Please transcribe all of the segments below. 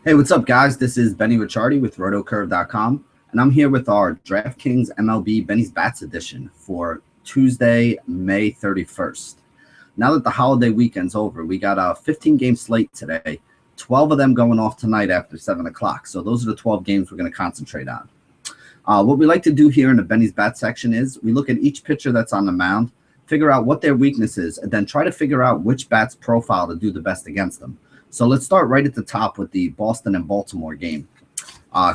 Hey, what's up, guys? This is Benny Ricciardi with rotocurve.com, and I'm here with our DraftKings MLB Benny's Bats edition for Tuesday, May 31st. Now that the holiday weekend's over, we got a 15-game slate today, 12 of them going off tonight after 7 o'clock. So those are the 12 games we're going to concentrate on. What we like to do here in the Benny's Bat section is we look at each pitcher that's on the mound, figure out what their weakness is, and then try to figure out which bat's profile to do the best against them. So let's start right at the top with the Boston and Baltimore game.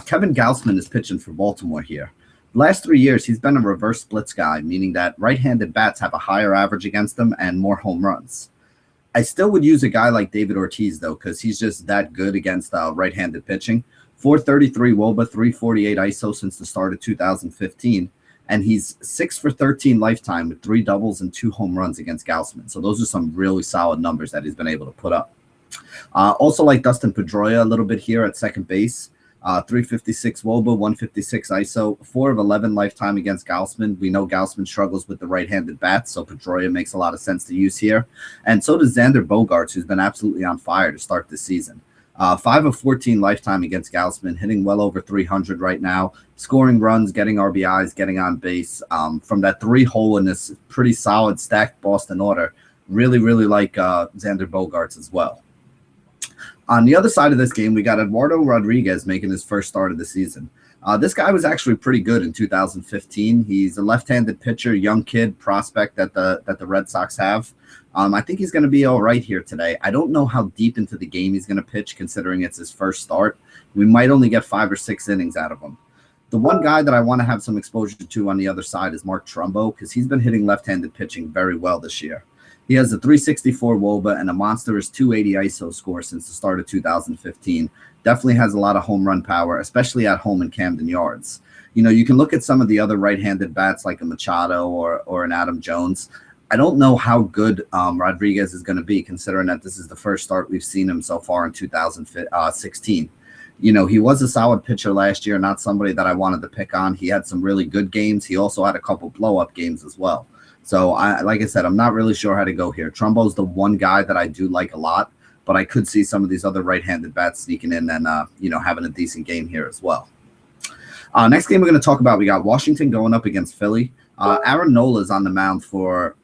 Kevin Gausman is pitching for Baltimore here. The last 3 years, he's been a reverse splits guy, meaning that right-handed bats have a higher average against them and more home runs. I still would use a guy like David Ortiz, though, because he's just that good against right-handed pitching. 433 WOBA, 348 ISO since the start of 2015. And he's 6 for 13 lifetime with 3 doubles and 2 home runs against Gausman. So those are some really solid numbers that he's been able to put up. Also like Dustin Pedroia a little bit here at second base. 356 WOBA, 156 ISO, 4 of 11 lifetime against Gausman. We know Gausman struggles with the right-handed bats, so Pedroia makes a lot of sense to use here. And so does Xander Bogaerts, who's been absolutely on fire to start this season. 5 of 14 lifetime against Gausman, hitting well over 300 right now, scoring runs, getting RBIs, getting on base. From that 3-hole in this pretty solid stacked Boston order, really like Xander Bogaerts as well. On the other side of this game, we got Eduardo Rodriguez making his first start of the season. This guy was actually pretty good in 2015. He's a left-handed pitcher, young kid prospect that the Red Sox have. I think he's going to be all right here today. I don't know how deep into the game he's going to pitch, considering it's his first start. We might only get 5 or 6 innings out of him. The one guy that I want to have some exposure to on the other side is Mark Trumbo, because he's been hitting left-handed pitching very well this year. He has a 364 WOBA and a monstrous 280 ISO score since the start of 2015. Definitely has a lot of home run power, especially at home in Camden Yards. You know, you can look at some of the other right-handed bats like a Machado or an Adam Jones. I don't know how good Rodriguez is going to be, considering that this is the first start we've seen him so far in 2016. You know, he was a solid pitcher last year, not somebody that I wanted to pick on. He had some really good games. He also had a couple blow-up games as well. So, like I said, I'm not really sure how to go here. Trumbo's the one guy that I do like a lot, but I could see some of these other right-handed bats sneaking in and, having a decent game here as well. Next game we're going to talk about, we got Washington going up against Philly. Aaron Nola is on the mound for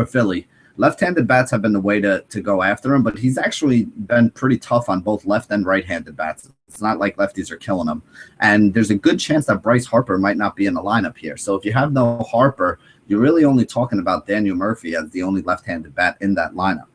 Philly. Left-handed bats have been the way to go after him, but he's actually been pretty tough on both left and right-handed bats. It's not like lefties are killing him. And there's a good chance that Bryce Harper might not be in the lineup here. So if you have no Harper, you're really only talking about Daniel Murphy as the only left-handed bat in that lineup.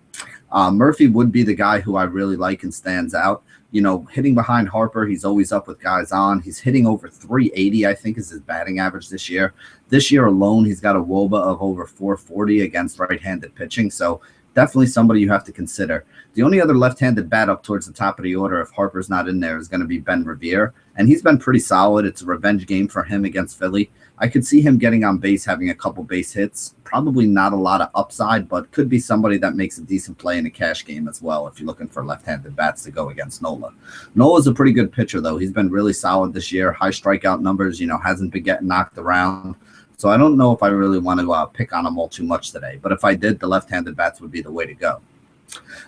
Murphy would be the guy who I really like and stands out. You know, hitting behind Harper, he's always up with guys on. He's hitting over 380, I think, is his batting average this year. This year alone, he's got a WOBA of over 440 against right-handed pitching. So definitely somebody you have to consider. The only other left-handed bat up towards the top of the order, if Harper's not in there, is going to be Ben Revere. And he's been pretty solid. It's a revenge game for him against Philly. I could see him getting on base, having a couple base hits. Probably not a lot of upside, but could be somebody that makes a decent play in a cash game as well if you're looking for left-handed bats to go against Nola. Nola's a pretty good pitcher, though. He's been really solid this year. High strikeout numbers, hasn't been getting knocked around. So I don't know if I really want to pick on him all too much today. But if I did, the left-handed bats would be the way to go.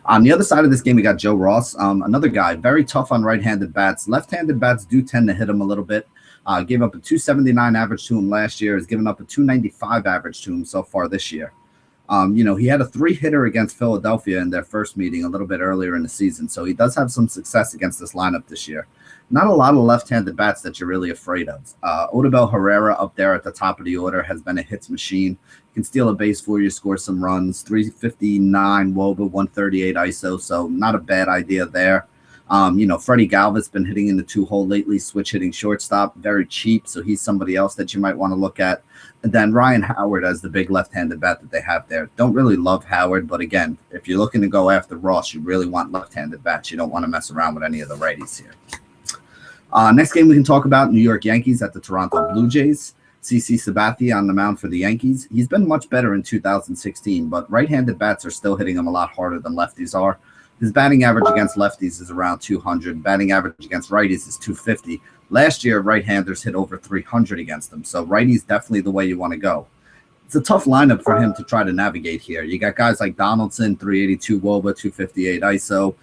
On the other side of this game, we got Joe Ross, another guy, very tough on right-handed bats. Left-handed bats do tend to hit him a little bit. Gave up a 279 average to him last year. Has given up a 295 average to him so far this year. He had a 3-hitter against Philadelphia in their first meeting a little bit earlier in the season. So he does have some success against this lineup this year. Not a lot of left-handed bats that you're really afraid of. Odubel Herrera up there at the top of the order has been a hits machine. Can steal a base for you, score some runs. 359 WOBA, 138 ISO. So not a bad idea there. Freddie Galvis been hitting in the 2-hole lately, switch hitting shortstop, very cheap. So he's somebody else that you might want to look at. And then Ryan Howard as the big left-handed bat that they have there. Don't really love Howard, but again, if you're looking to go after Ross, you really want left-handed bats. You don't want to mess around with any of the righties here. Next game we can talk about, New York Yankees at the Toronto Blue Jays. CC Sabathia on the mound for the Yankees. He's been much better in 2016, but right-handed bats are still hitting him a lot harder than lefties are. His batting average against lefties is around 200. Batting average against righties is 250. Last year, right-handers hit over 300 against him, so righty's definitely the way you want to go. It's a tough lineup for him to try to navigate here. You got guys like Donaldson, 382 WOBA, 258 ISO.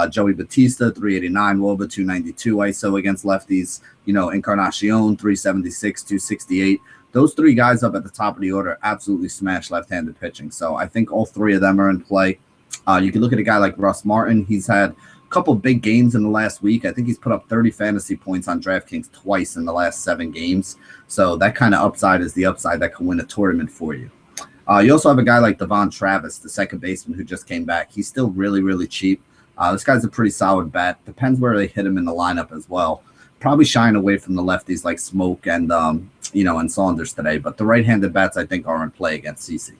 Joey Batista, 389 WOBA, 292 ISO against lefties. Encarnacion, 376, 268. Those three guys up at the top of the order absolutely smash left-handed pitching. So I think all three of them are in play. You can look at a guy like Russ Martin. He's had a couple big games in the last week. I think he's put up 30 fantasy points on DraftKings twice in the last 7 games. So that kind of upside is the upside that can win a tournament for you. You also have a guy like Devon Travis, the second baseman who just came back. He's still really, really cheap. This guy's a pretty solid bat. Depends where they hit him in the lineup as well. Probably shying away from the lefties like Smoke and and Saunders today. But the right-handed bats, I think, are in play against CC.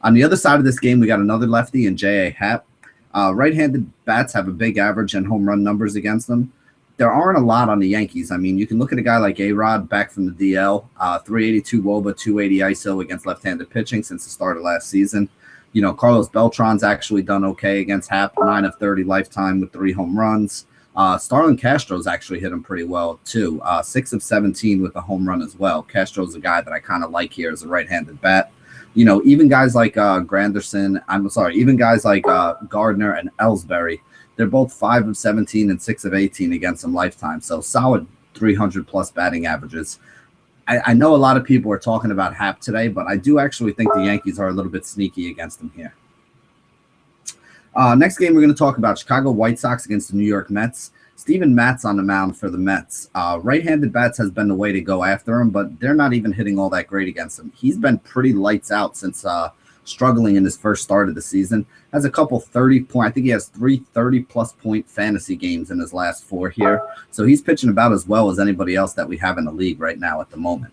On the other side of this game, we got another lefty in J.A. Happ. Right-handed bats have a big average and home run numbers against them. There aren't a lot on the Yankees. I mean, you can look at a guy like A-Rod back from the DL, 382 WOBA, 280 ISO against left-handed pitching since the start of last season. Carlos Beltran's actually done okay against Happ, 9 of 30 lifetime with 3 home runs. Starlin Castro's actually hit him pretty well, too. 6 of 17 with a home run as well. Castro's a guy that I kind of like here as a right-handed bat. Even guys like even guys like Gardner and Ellsbury, they're both 5 of 17 and 6 of 18 against him lifetime. So solid 300-plus batting averages. I know a lot of people are talking about Happ today, but I do actually think the Yankees are a little bit sneaky against them here. Next game, we're going to talk about Chicago White Sox against the New York Mets. Steven Matz on the mound for the Mets. Right-handed bats has been the way to go after him, but they're not even hitting all that great against him. He's been pretty lights out since struggling in his first start of the season. Has a couple 30-point, I think he has 3 30-plus point fantasy games in his last 4 here. So he's pitching about as well as anybody else that we have in the league right now at the moment.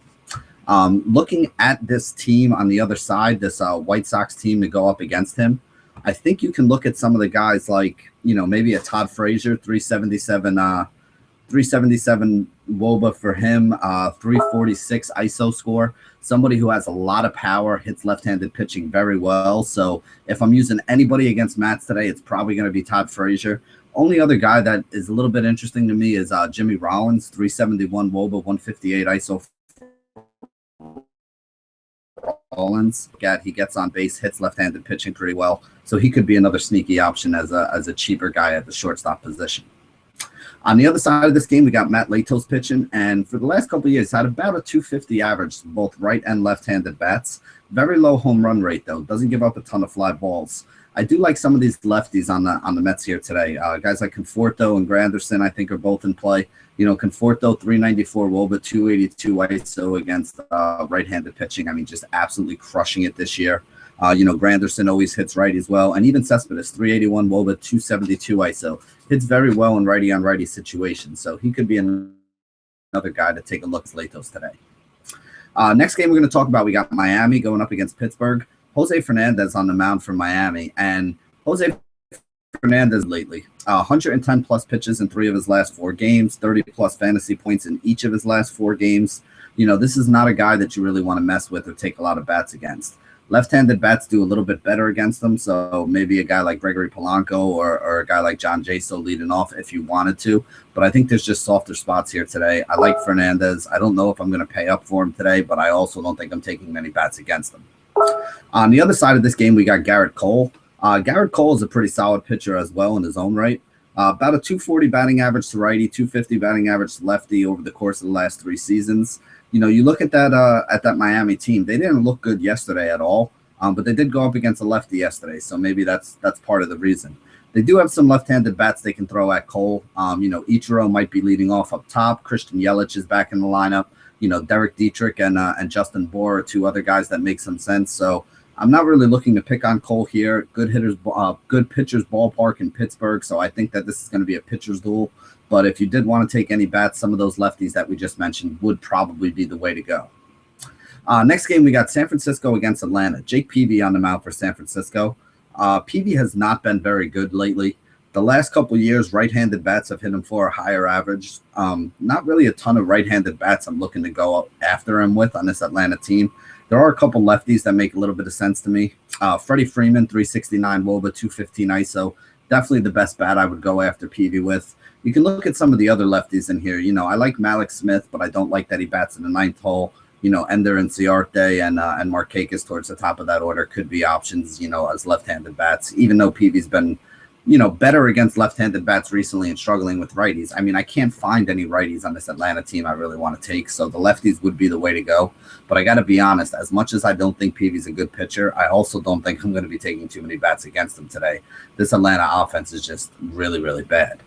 Looking at this team on the other side, this White Sox team to go up against him, I think you can look at some of the guys like, maybe a Todd Frazier, 377 WOBA for him, 346 ISO score. Somebody who has a lot of power, hits left-handed pitching very well. So if I'm using anybody against Mats today, it's probably going to be Todd Frazier. Only other guy that is a little bit interesting to me is Jimmy Rollins, 371 WOBA, 158 ISO. Rollins, he gets on base, hits left-handed pitching pretty well. So he could be another sneaky option as a cheaper guy at the shortstop position. On the other side of this game, we got Matt Latos pitching, and for the last couple of years, had about a 250 average, both right and left-handed bats. Very low home run rate, though. Doesn't give up a ton of fly balls. I do like some of these lefties on the Mets here today. Guys like Conforto and Granderson, I think, are both in play. Conforto, 394 WOBA, 282 ISO against right-handed pitching. I mean, just absolutely crushing it this year. Granderson always hits right as well. And even Cespedes, 381 WOBA, 272 ISO. Hits very well in righty-on-righty situations. So he could be another guy to take a look at Latos today. Next game we're going to talk about, we got Miami going up against Pittsburgh. Jose Fernandez on the mound for Miami. And Jose Fernandez lately, 110-plus pitches in 3 of his last 4 games, 30-plus fantasy points in each of his last 4 games. This is not a guy that you really want to mess with or take a lot of bats against. Left-handed bats do a little bit better against them, so maybe a guy like Gregory Polanco or a guy like John Jaso leading off if you wanted to. But I think there's just softer spots here today. I like Fernandez. I don't know if I'm going to pay up for him today, but I also don't think I'm taking many bats against him. On the other side of this game, we got Garrett Cole. Garrett Cole is a pretty solid pitcher as well in his own right. About a 240 batting average to righty, 250 batting average to lefty over the course of the last 3 seasons. You look at that Miami team. They didn't look good yesterday at all, but they did go up against a lefty yesterday, so maybe that's part of the reason. They do have some left-handed bats they can throw at Cole. Ichiro might be leading off up top. Christian Yelich is back in the lineup. Derek Dietrich and Justin Bohr are 2 other guys that make some sense. So I'm not really looking to pick on Cole here. Good pitchers ballpark in Pittsburgh, so I think that this is going to be a pitcher's duel. But if you did want to take any bats, some of those lefties that we just mentioned would probably be the way to go. Next game, we got San Francisco against Atlanta. Jake Peavy on the mound for San Francisco. Peavy has not been very good lately. The last couple of years, right-handed bats have hit him for a higher average. Not really a ton of right-handed bats I'm looking to go after him with on this Atlanta team. There are a couple lefties that make a little bit of sense to me. Freddie Freeman, 369 WOBA, 215 ISO. Definitely the best bat I would go after Peavy with. You can look at some of the other lefties in here. I like Malik Smith, but I don't like that he bats in the 9th hole. Ender and Ciarte and Markakis towards the top of that order could be options, as left-handed bats, even though Peavy's been better against left-handed bats recently and struggling with righties. I mean, I can't find any righties on this Atlanta team I really want to take, so the lefties would be the way to go. But I got to be honest, as much as I don't think Peavy's a good pitcher, I also don't think I'm going to be taking too many bats against him today. This Atlanta offense is just really, really bad.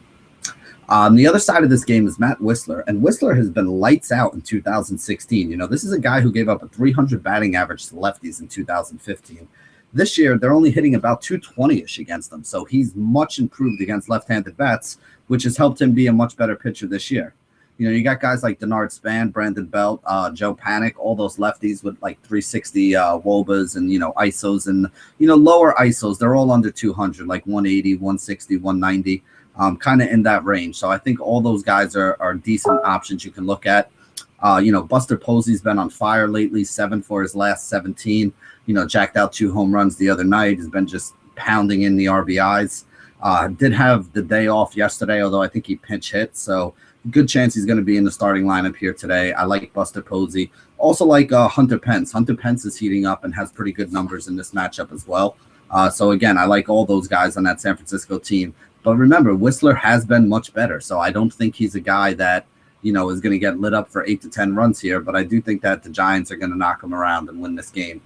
On the other side of this game is Matt Whistler, and Whistler has been lights out in 2016. This is a guy who gave up a 300 batting average to lefties in 2015. This year, they're only hitting about 220-ish against them, so he's much improved against left-handed bats, which has helped him be a much better pitcher this year. You got guys like Denard Span, Brandon Belt, Joe Panic, all those lefties with like 360 WOBAs and, ISOs and, lower ISOs. They're all under 200, like 180, 160, 190, kind of in that range. So I think all those guys are decent options you can look at. Buster Posey's been on fire lately, 7 for his last 17. Jacked out 2 home runs the other night. Has been just pounding in the RBIs. Did have the day off yesterday, although I think he pinch hit. So good chance he's going to be in the starting lineup here today. I like Buster Posey. Also like Hunter Pence. Hunter Pence is heating up and has pretty good numbers in this matchup as well. So again, I like all those guys on that San Francisco team. But remember, Whistler has been much better. So I don't think he's a guy that is going to get lit up for 8 to 10 runs here. But I do think that the Giants are going to knock him around and win this game.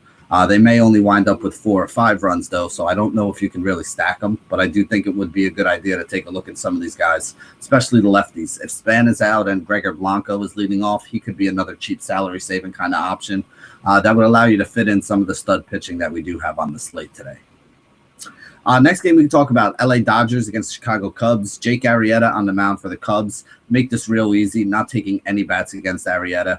They may only wind up with 4 or 5 runs, though, so I don't know if you can really stack them. But I do think it would be a good idea to take a look at some of these guys, especially the lefties. If Span is out and Gregor Blanco is leading off, he could be another cheap salary-saving kind of option. That would allow you to fit in some of the stud pitching that we do have on the slate today. Next game, we can talk about LA Dodgers against Chicago Cubs. Jake Arrieta on the mound for the Cubs. Make this real easy, not taking any bats against Arrieta.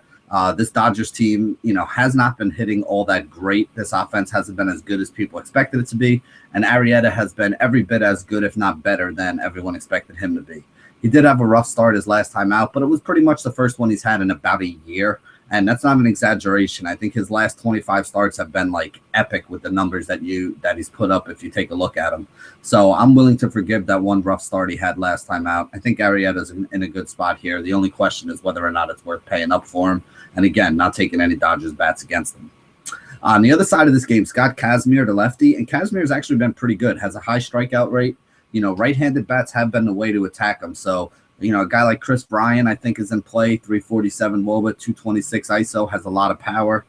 This Dodgers team, has not been hitting all that great. This offense hasn't been as good as people expected it to be. And Arrieta has been every bit as good, if not better, than everyone expected him to be. He did have a rough start his last time out, but it was pretty much the first one he's had in about a year. And that's not an exaggeration. I think his last 25 starts have been like epic with the numbers that he's put up if you take a look at him. So I'm willing to forgive that one rough start he had last time out. I think Arrieta's in a good spot here. The only question is whether or not it's worth paying up for him. And again, not taking any Dodgers bats against them. On the other side of this game, Scott Kazmir, the lefty, and Kazmir's actually been pretty good. Has a high strikeout rate. Right-handed bats have been the way to attack him. So a guy like Chris Bryan, I think, is in play. 347 WOBA, 226 ISO, has a lot of power.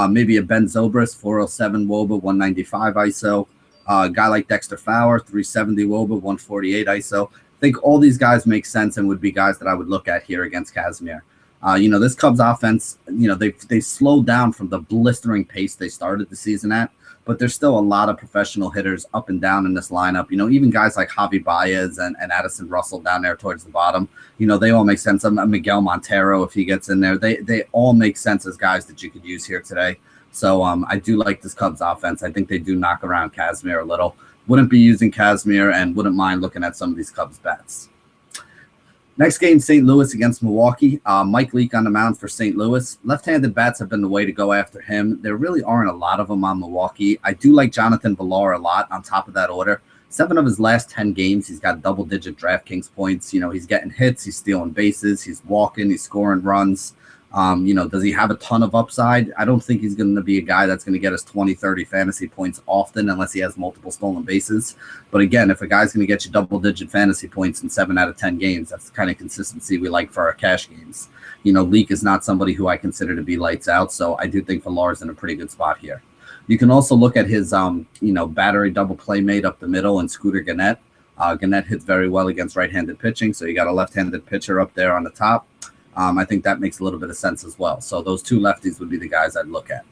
Maybe a Ben Zobrist, 407 WOBA, 195 ISO. A guy like Dexter Fowler, 370 WOBA, 148 ISO. I think all these guys make sense and would be guys that I would look at here against Kazmir. This Cubs offense, they slowed down from the blistering pace they started the season at, but there's still a lot of professional hitters up and down in this lineup. Even guys like Javi Baez and Addison Russell down there towards the bottom, they all make sense. Miguel Montero, if he gets in there, they all make sense as guys that you could use here today. So I do like this Cubs offense. I think they do knock around Kazmir a little. Wouldn't be using Kazmir and wouldn't mind looking at some of these Cubs bats. Next game, St. Louis against Milwaukee. Mike Leake on the mound for St. Louis. Left-handed bats have been the way to go after him. There really aren't a lot of them on Milwaukee. I do like Jonathan Villar a lot on top of that order. 7 of his last 10 games, he's got double-digit DraftKings points. He's getting hits, he's stealing bases, he's walking, he's scoring runs. Does he have a ton of upside? I don't think he's going to be a guy that's going to get us 20, 30 fantasy points often unless he has multiple stolen bases. But again, if a guy's going to get you double-digit fantasy points in 7 out of 10 games, that's the kind of consistency we like for our cash games. Leak is not somebody who I consider to be lights out, so I do think Villar's in a pretty good spot here. You can also look at his, battery double playmate up the middle and Scooter Gannett. Gannett hits very well against right-handed pitching, so you got a left-handed pitcher up there on the top. I think that makes a little bit of sense as well. So those 2 lefties would be the guys I'd look at.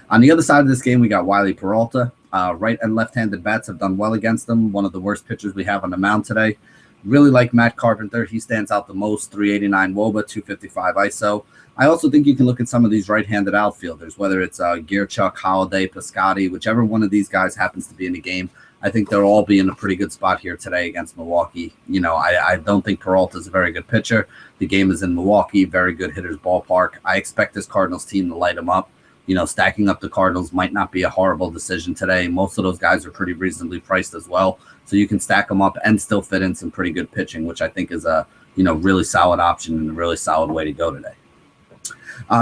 On the other side of this game, we got Wiley Peralta. Right and left-handed bats have done well against them. One of the worst pitchers we have on the mound today. Really like Matt Carpenter. He stands out the most, 389 WOBA, 255 ISO. I also think you can look at some of these right-handed outfielders, whether it's Gearchuk, Holiday, Piscotty, whichever one of these guys happens to be in the game. I think they'll all be in a pretty good spot here today against Milwaukee. I don't think Peralta's a very good pitcher. The game is in Milwaukee, very good hitters ballpark. I expect this Cardinals team to light them up. Stacking up the Cardinals might not be a horrible decision today. Most of those guys are pretty reasonably priced as well. So you can stack them up and still fit in some pretty good pitching, which I think is a, really solid option and a really solid way to go today.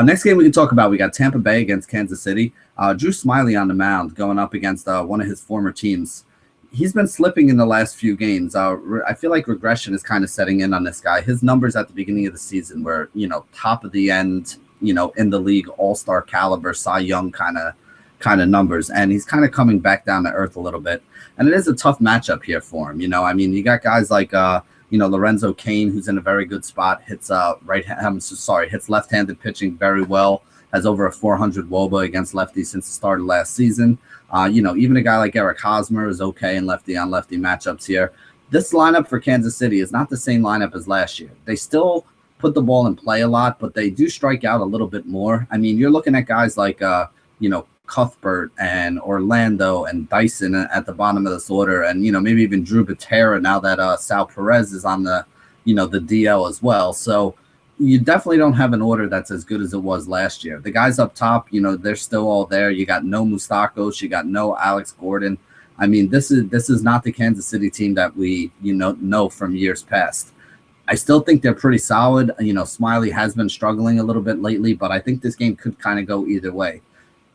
Next game we can talk about, we got Tampa Bay against Kansas City. Drew Smyly on the mound going up against one of his former teams. he's been slipping in the last few games. I feel like regression is kind of setting in on this guy. His numbers at the beginning of the season were, top of the end, in the league, all-star caliber, Cy Young kind of numbers, and he's kind of coming back down to earth a little bit. And it is a tough matchup here for him. You got guys like Lorenzo Cain, who's in a very good spot, hits left-handed pitching very well, has over a 400 WOBA against lefties since the start of last season. Even a guy like Eric Hosmer is okay in lefty-on-lefty matchups here. This lineup for Kansas City is not the same lineup as last year. They still put the ball in play a lot, but they do strike out a little bit more. I mean, you're looking at guys like, Cuthbert and Orlando and Dyson at the bottom of this order, and maybe even Drew Butera now that Sal Perez is on the the DL as well. So you definitely don't have an order that's as good as it was last year. The guys up top, they're still all there. You got no Moustakas, you got no Alex Gordon. I mean, this is not the Kansas City team that we know from years past. I still think they're pretty solid. Smiley has been struggling a little bit lately, but I think this game could kind of go either way.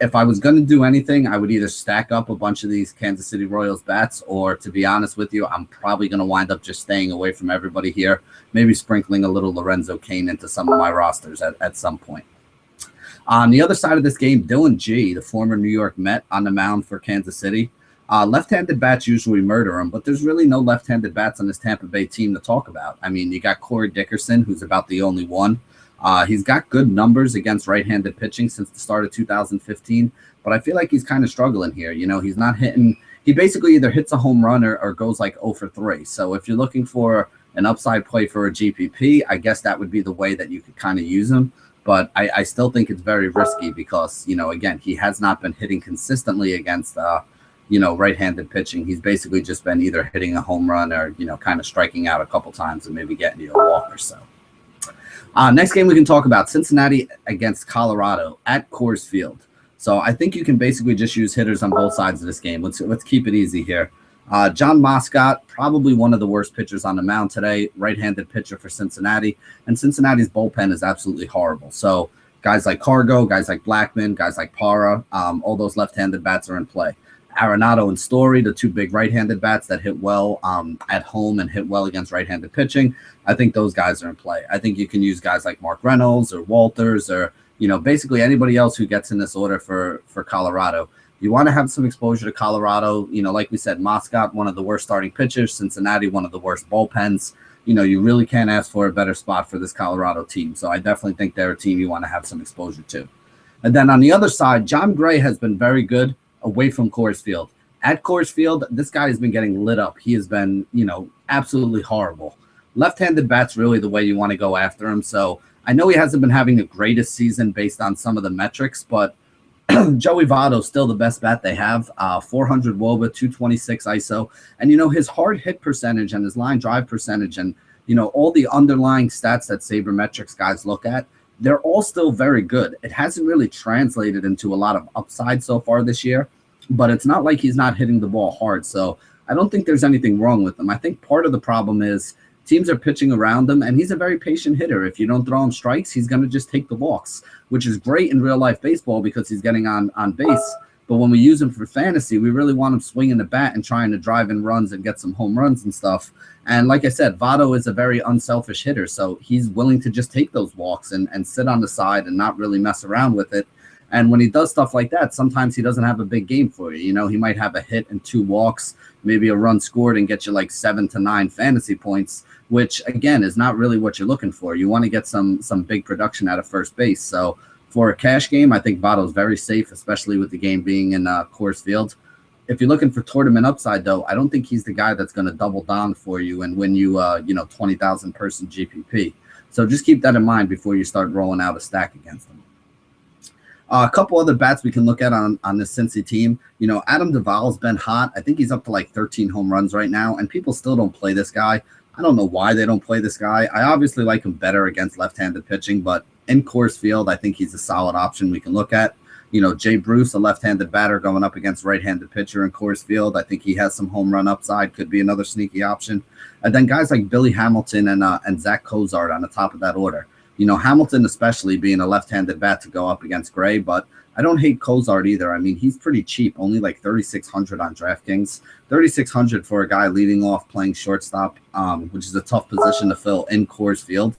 If I was going to do anything, I would either stack up a bunch of these Kansas City Royals bats, or to be honest with you, I'm probably going to wind up just staying away from everybody here, maybe sprinkling a little Lorenzo Cain into some of my rosters at some point. On the other side of this game, Dylan G, the former New York Met, on the mound for Kansas City. Left-handed bats usually murder him, but there's really no left-handed bats on this Tampa Bay team to talk about. I mean, you got Corey Dickerson, who's about the only one. He's got good numbers against right-handed pitching since the start of 2015, but I feel like he's kind of struggling here. He's not hitting. He basically either hits a home run or goes like 0 for 3. So if you're looking for an upside play for a GPP, I guess that would be the way that you could kind of use him. But I still think it's very risky because, again, he has not been hitting consistently against, right-handed pitching. He's basically just been either hitting a home run or, kind of striking out a couple times and maybe getting you a walk or so. Next game we can talk about, Cincinnati against Colorado at Coors Field. So I think you can basically just use hitters on both sides of this game. Let's keep it easy here. John Moscott, probably one of the worst pitchers on the mound today, right-handed pitcher for Cincinnati. And Cincinnati's bullpen is absolutely horrible. So guys like Cargo, guys like Blackman, guys like Parra, all those left-handed bats are in play. Arenado and Story, the two big right-handed bats that hit well at home and hit well against right-handed pitching. I think those guys are in play. I think you can use guys like Mark Reynolds or Walters or, basically anybody else who gets in this order for Colorado. You want to have some exposure to Colorado. Like we said, Moscott, one of the worst starting pitchers, Cincinnati, one of the worst bullpens. You really can't ask for a better spot for this Colorado team. So I definitely think they're a team you want to have some exposure to. And then on the other side, John Gray has been very good away from Coors Field. At Coors Field, this guy has been getting lit up. He has been, absolutely horrible. Left-handed bat's really the way you want to go after him. So I know he hasn't been having the greatest season based on some of the metrics, but Joey Votto's still the best bat they have. 400 WOBA, 226 ISO. And, his hard hit percentage and his line drive percentage and, all the underlying stats that sabermetrics guys look at, they're all still very good. It hasn't really translated into a lot of upside so far this year, but it's not like he's not hitting the ball hard. So I don't think there's anything wrong with him. I think part of the problem is teams are pitching around him, and he's a very patient hitter. If you don't throw him strikes, he's going to just take the walks, which is great in real-life baseball because he's getting on base. But when we use him for fantasy, we really want him swinging the bat and trying to drive in runs and get some home runs and stuff. And like I said, Votto is a very unselfish hitter, so he's willing to just take those walks and sit on the side and not really mess around with it. And when he does stuff like that, sometimes he doesn't have a big game for you. He might have a hit and 2 walks, maybe a run scored and get you like 7 to 9 fantasy points, which, again, is not really what you're looking for. You want to get some big production out of first base. So for a cash game, I think Votto's very safe, especially with the game being in Coors Field. If you're looking for tournament upside, though, I don't think he's the guy that's going to double down for you and win you, 20,000 person GPP. So just keep that in mind before you start rolling out a stack against him. A couple other bats we can look at on this Cincy team. Adam Duvall's been hot. I think he's up to like 13 home runs right now, and people still don't play this guy. I don't know why they don't play this guy. I obviously like him better against left-handed pitching, but in Coors Field, I think he's a solid option we can look at. Jay Bruce, a left-handed batter going up against right-handed pitcher in Coors Field. I think he has some home run upside, could be another sneaky option. And then guys like Billy Hamilton and Zach Cozart on the top of that order. Hamilton especially being a left-handed bat to go up against Gray, but I don't hate Cozart either. I mean, he's pretty cheap, only like 3,600 on DraftKings. 3,600 for a guy leading off playing shortstop, which is a tough position to fill in Coors Field.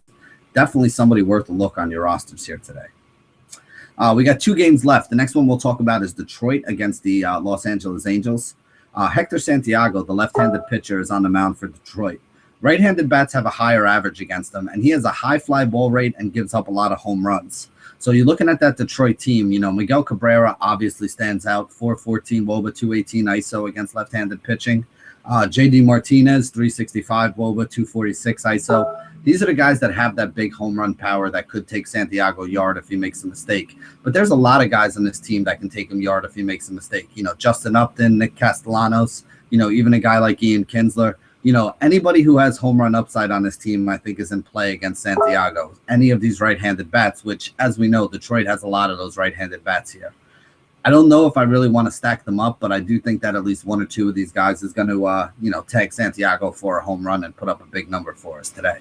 Definitely somebody worth a look on your rosters here today. We got 2 games left. The next one we'll talk about is Detroit against the Los Angeles Angels. Hector Santiago, the left-handed pitcher, is on the mound for Detroit. Right-handed bats have a higher average against them, and he has a high fly ball rate and gives up a lot of home runs. So you're looking at that Detroit team. Miguel Cabrera obviously stands out, 414 WOBA, 218 ISO against left-handed pitching. JD Martinez, 365 WOBA, 246 ISO. These are the guys that have that big home run power that could take Santiago yard if he makes a mistake. But there's a lot of guys on this team that can take him yard if he makes a mistake. Justin Upton, Nick Castellanos, even a guy like Ian Kinsler. Anybody who has home run upside on this team, I think, is in play against Santiago. Any of these right-handed bats, which, as we know, Detroit has a lot of those right-handed bats here. I don't know if I really want to stack them up, but I do think that at least 1 or 2 of these guys is going to, tag Santiago for a home run and put up a big number for us today.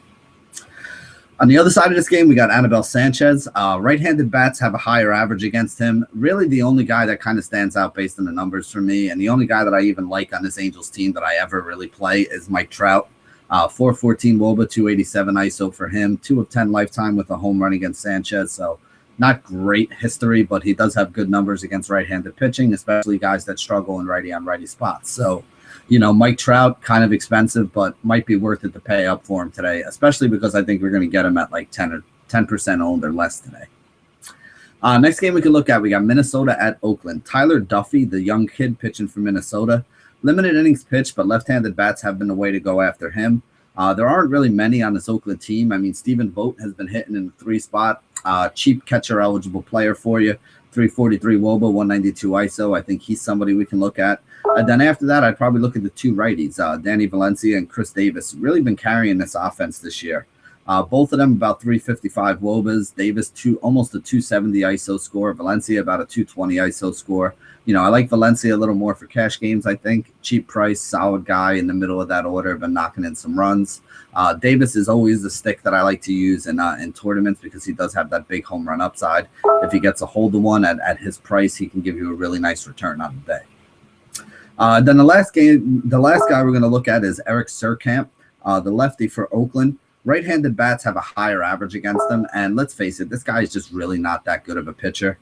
On the other side of this game, we got Anibal Sanchez. Right-handed bats have a higher average against him. Really the only guy that kind of stands out based on the numbers for me, and the only guy that I even like on this Angels team that I ever really play is Mike Trout. 414 WOBA, 287 ISO for him. 2 of 10 lifetime with a home run against Sanchez. So not great history, but he does have good numbers against right-handed pitching, especially guys that struggle in righty-on-righty spots. So Mike Trout, kind of expensive, but might be worth it to pay up for him today, especially because I think we're going to get him at like 10% owned or less today. Next game we can look at, we got Minnesota at Oakland. Tyler Duffy, the young kid pitching for Minnesota. Limited innings pitched, but left-handed bats have been the way to go after him. There aren't really many on this Oakland team. I mean, Stephen Vogt has been hitting in the 3 spot. Cheap catcher-eligible player for you. 343 WOBA, 192 ISO. I think he's somebody we can look at. And then after that, I'd probably look at the 2 righties, Danny Valencia and Chris Davis. Really been carrying this offense this year. Both of them about 355 WOBAs. Davis almost a 270 ISO score. Valencia about a 220 ISO score. I like Valencia a little more for cash games, I think. Cheap price, solid guy in the middle of that order, been knocking in some runs. Davis is always the stick that I like to use in tournaments because he does have that big home run upside. If he gets a hold of one at his price, he can give you a really nice return on the day. Then the last guy we're going to look at is Eric Surkamp, the lefty for Oakland. Right-handed bats have a higher average against them, and let's face it, this guy is just really not that good of a pitcher.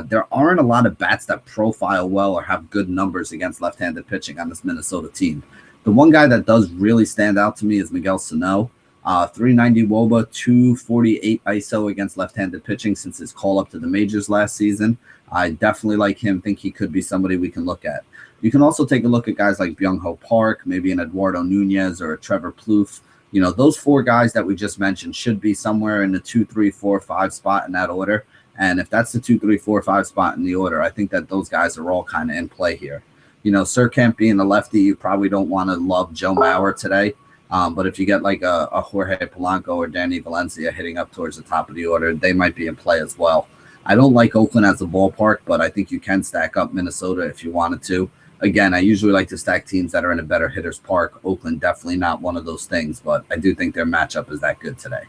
There aren't a lot of bats that profile well or have good numbers against left-handed pitching on this Minnesota team. The one guy that does really stand out to me is Miguel Sano. 390 WOBA, 248 ISO against left-handed pitching since his call up to the majors last season. I definitely like him, think he could be somebody we can look at. You can also take a look at guys like Byung-Ho Park, maybe an Eduardo Nunez or a Trevor Plouffe. Those 4 guys that we just mentioned should be somewhere in the 2, 3, 4, 5 spot in that order. And if that's the 2, 3, 4, 5 spot in the order, I think that those guys are all kind of in play here. Surkamp being a lefty, you probably don't want to love Joe Mauer today. But if you get like a Jorge Polanco or Danny Valencia hitting up towards the top of the order, they might be in play as well. I don't like Oakland as a ballpark, but I think you can stack up Minnesota if you wanted to. Again, I usually like to stack teams that are in a better hitter's park. Oakland definitely not one of those things, but I do think their matchup is that good today.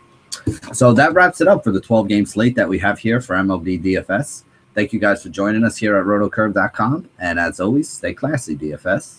So that wraps it up for the 12-game slate that we have here for MLB DFS. Thank you guys for joining us here at rotocurve.com. And as always, stay classy, DFS.